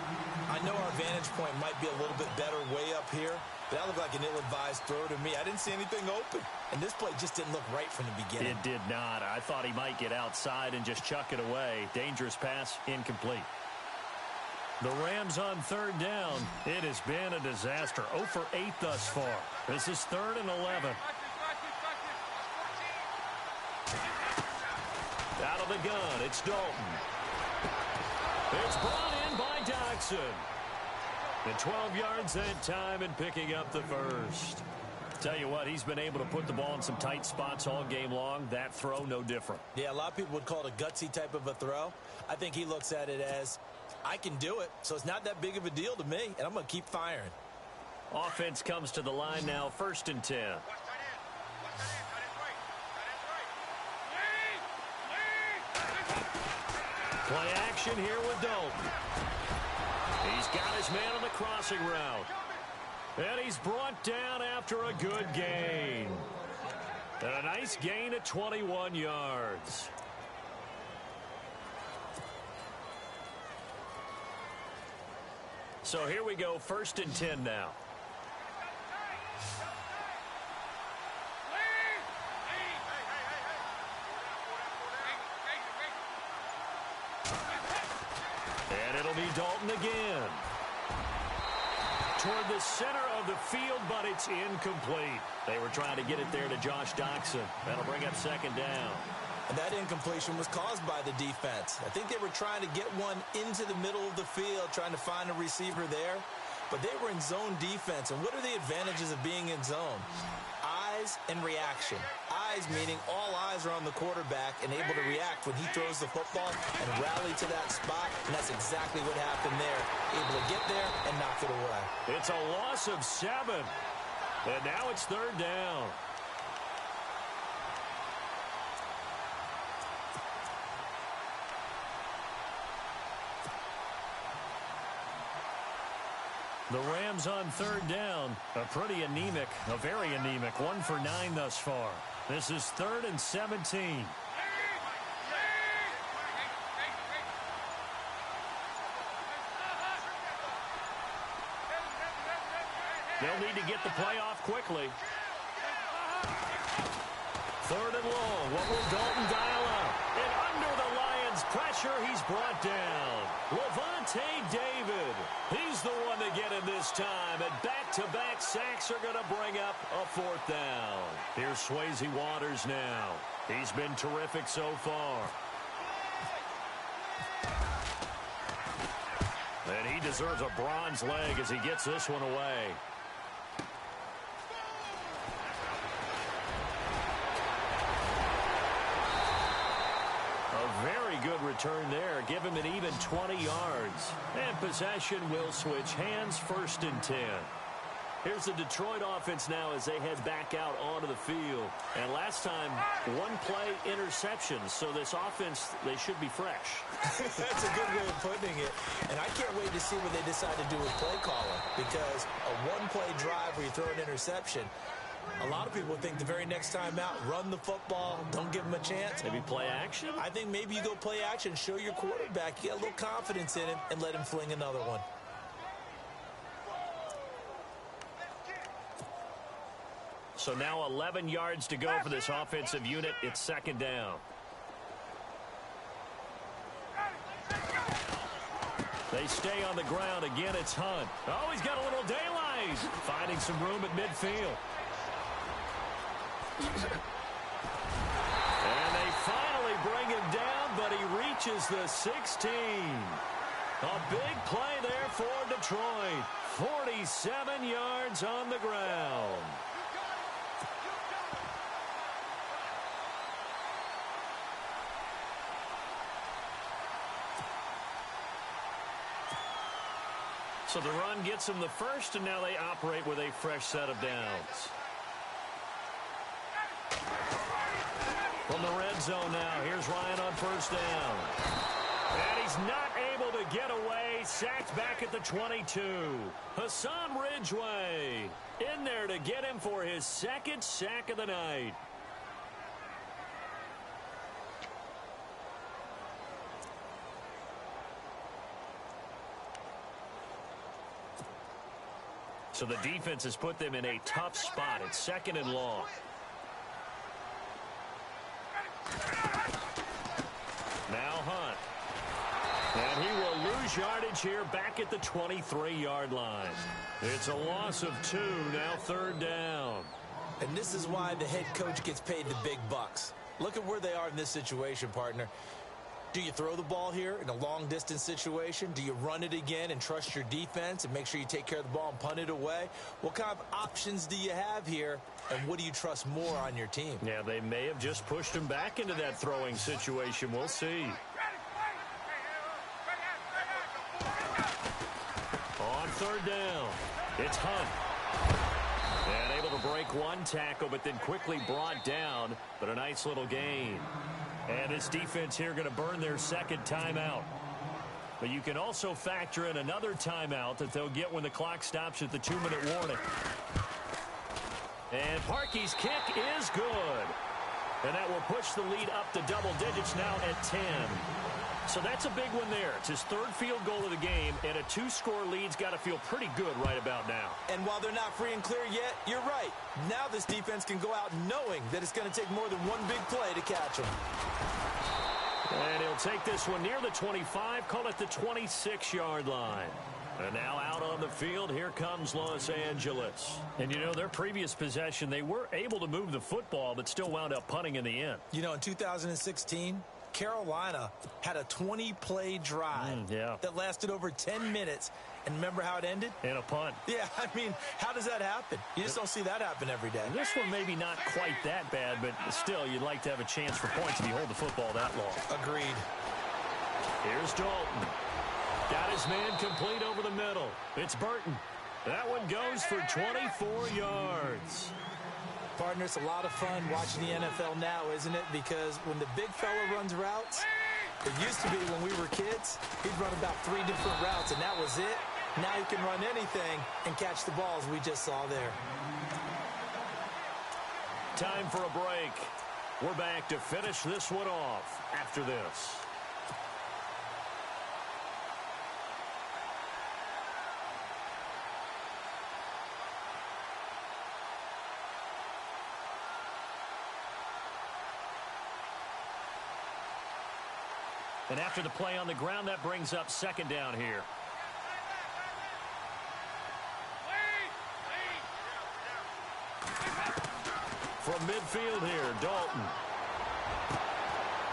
I know our vantage point might be a little bit better way up here, but that looked like an ill-advised throw to me. I didn't see anything open. And this play just didn't look right from the beginning. It did not. I thought he might get outside and just chuck it away. Dangerous pass, incomplete. The Rams on third down. It has been a disaster. 0 for 8 thus far. This is 3rd and 11. Out of the gun, it's Dalton. It's brought in by Dodson. And 12 yards that time and picking up the first. Tell you what, he's been able to put the ball in some tight spots all game long. That throw, no different. Yeah, a lot of people would call it a gutsy type of a throw. I think he looks at it as, I can do it, so it's not that big of a deal to me, and I'm going to keep firing. Offense comes to the line now, 1st and 10. Play action here with Dalton. He's got his man on the crossing route. And he's brought down after a good gain. And a nice gain at 21 yards. So here we go, 1st and 10 now. And it'll be Dalton again. Toward the center of the field, but it's incomplete. They were trying to get it there to Josh Doctson. That'll bring up second down. And that incompletion was caused by the defense. I think they were trying to get one into the middle of the field, trying to find a receiver there. But they were in zone defense. And what are the advantages of being in zone? Eyes and reaction. Eyes meaning all eyes are on the quarterback and able to react when he throws the football and rally to that spot. And that's exactly what happened there. Able to get there and knock it away. It's a loss of 7. And now it's third down. The Rams on third down. A pretty anemic, a very anemic. 1 for 9 thus far. This is 3rd and 17. They'll need to get the play off quickly. 3rd and long. What will Dalton dial up? And under the Lions' pressure, he's brought down. Levante David. He's the one to get him this time. And back-to-back sacks are going to bring up a 4th down. Here's Swayze Waters now. He's been terrific so far. And he deserves a bronze leg as he gets this one away. Very good return there. Give him an even 20 yards. And possession will switch hands, 1st and 10. Here's the Detroit offense now as they head back out onto the field. And last time, 1-play interceptions. So this offense, they should be fresh. That's a good way of putting it. And I can't wait to see what they decide to do with play calling. Because a 1-play drive where you throw an interception, a lot of people think the very next time out, run the football, don't give him a chance. Maybe play action? I think maybe you go play action, show your quarterback, you get a little confidence in him, and let him fling another one. So now 11 yards to go for this offensive unit. It's second down. They stay on the ground. Again, it's Hunt. Oh, he's got a little daylight. Finding some room at midfield. And they finally bring him down, but he reaches the 16. A big play there for Detroit. 47 yards on the ground. So the run gets them the first, and now they operate with a fresh set of downs. From the red zone now, here's Ryan on first down. And he's not able to get away. Sacked back at the 22. Hassan Ridgeway in there to get him for his second sack of the night. So the defense has put them in a tough spot. It's second and long. Now Hunt. And he will lose yardage here back at the 23-yard line. It's a loss of 2, now third down. And this is why the head coach gets paid the big bucks. Look at where they are in this situation, partner. Do you throw the ball here in a long-distance situation? Do you run it again and trust your defense and make sure you take care of the ball and punt it away? What kind of options do you have here, and what do you trust more on your team? Yeah, they may have just pushed him back into that throwing situation. We'll see. On third down, it's Hunt. And able to break one tackle, but then quickly brought down, but a nice little gain. And this defense here going to burn their second timeout. But you can also factor in another timeout that they'll get when the clock stops at the 2-minute warning. And Parkey's kick is good. And that will push the lead up to double digits now at 10. So that's a big one there. It's his third field goal of the game, and a 2-score lead's got to feel pretty good right about now. And while they're not free and clear yet, you're right. Now this defense can go out knowing that it's going to take more than one big play to catch them. And he'll take this one near the 25, call it the 26-yard line. And now out on the field, here comes Los Angeles. And, you know, their previous possession, they were able to move the football, but still wound up punting in the end. You know, in 2016, Carolina had a 20-play drive that lasted over 10 minutes. And remember how it ended? In a punt. Yeah, I mean, how does that happen? You just don't see that happen every day. This one maybe not quite that bad, but still, you'd like to have a chance for points if you hold the football that long. Agreed. Here's Dalton. Got his man complete over the middle. It's Burton. That one goes for 24 yards. Partner, it's a lot of fun watching the NFL now, isn't it? Because when the big fella runs routes, it used to be when we were kids, he'd run about 3 different routes, and that was it. Now he can run anything and catch the balls we just saw there. Time for a break. We're back to finish this one off after this. And after the play on the ground, that brings up second down here. From midfield here, Dalton.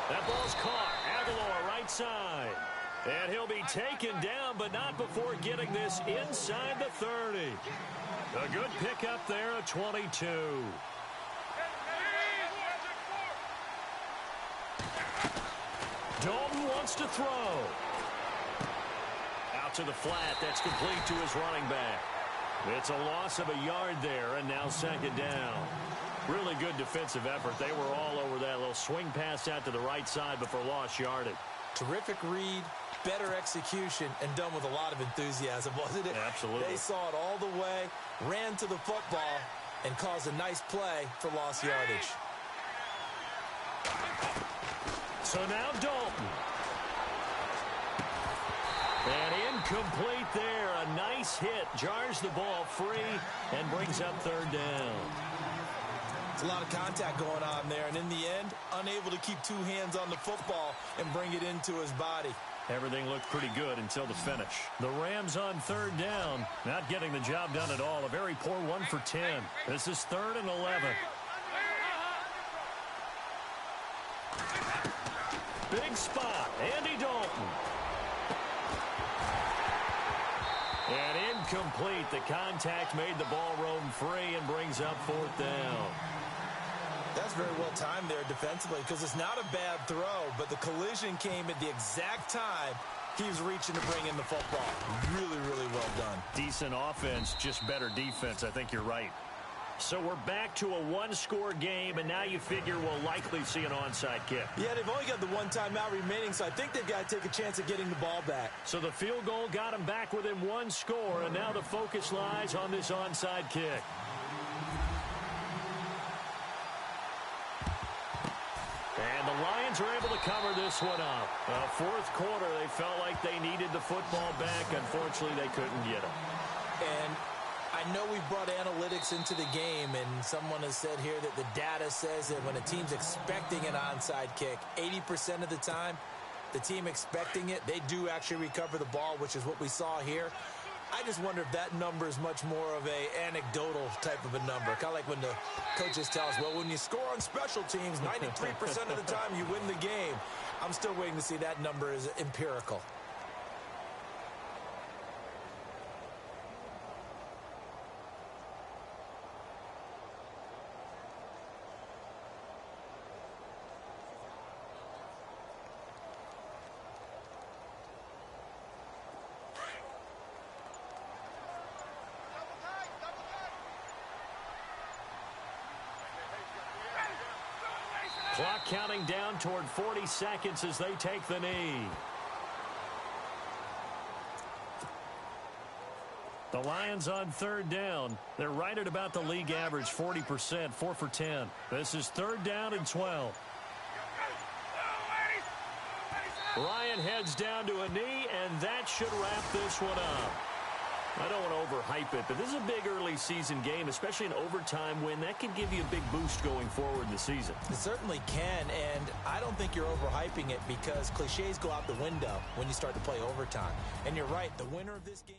That ball's caught. Aguilar right side. And he'll be taken down, but not before getting this inside the 30. A good pickup there, a 22. Dalton wants to throw. Out to the flat. That's complete to his running back. It's a loss of a yard there, and now second down. Really good defensive effort. They were all over that little swing pass out to the right side before lost yardage. Terrific read, better execution, and done with a lot of enthusiasm, wasn't it? Absolutely. They saw it all the way, ran to the football, and caused a nice play for lost yardage. So now Dalton. And incomplete there. A nice hit. Jars the ball free and brings up third down. It's a lot of contact going on there. And in the end, unable to keep 2 hands on the football and bring it into his body. Everything looked pretty good until the finish. The Rams on third down, not getting the job done at all. A very poor 1 for 10. This is 3rd and 11. Big spot, Andy Dalton. And incomplete. The contact made the ball roam free and brings up 4th down. That's very well timed there defensively because it's not a bad throw, but the collision came at the exact time he was reaching to bring in the football. Really, really well done. Decent offense, just better defense. I think you're right. So we're back to a one-score game, and now you figure we'll likely see an onside kick. Yeah, they've only got the one timeout remaining, so I think they've got to take a chance at getting the ball back. So the field goal got them back within 1 score, and now the focus lies on this onside kick. And the Lions are able to cover this one up. 4th quarter, they felt like they needed the football back. Unfortunately, they couldn't get it. And I know we brought analytics into the game, and someone has said here that the data says that when a team's expecting an onside kick, 80% of the time, the team expecting it, they do actually recover the ball, which is what we saw here. I just wonder if that number is much more of a anecdotal type of a number. Kind of like when the coaches tell us, well, when you score on special teams, 93% of the time you win the game. I'm still waiting to see that number is empirical. Clock counting down toward 40 seconds as they take the knee. The Lions on third down. They're right at about the league average, 40%, 4 for 10. This is 3rd down and 12. Ryan heads down to a knee, and that should wrap this one up. I don't want to overhype it, but this is a big early season game, especially an overtime win. That could give you a big boost going forward in the season. It certainly can, and I don't think you're overhyping it because cliches go out the window when you start to play overtime. And you're right, the winner of this game...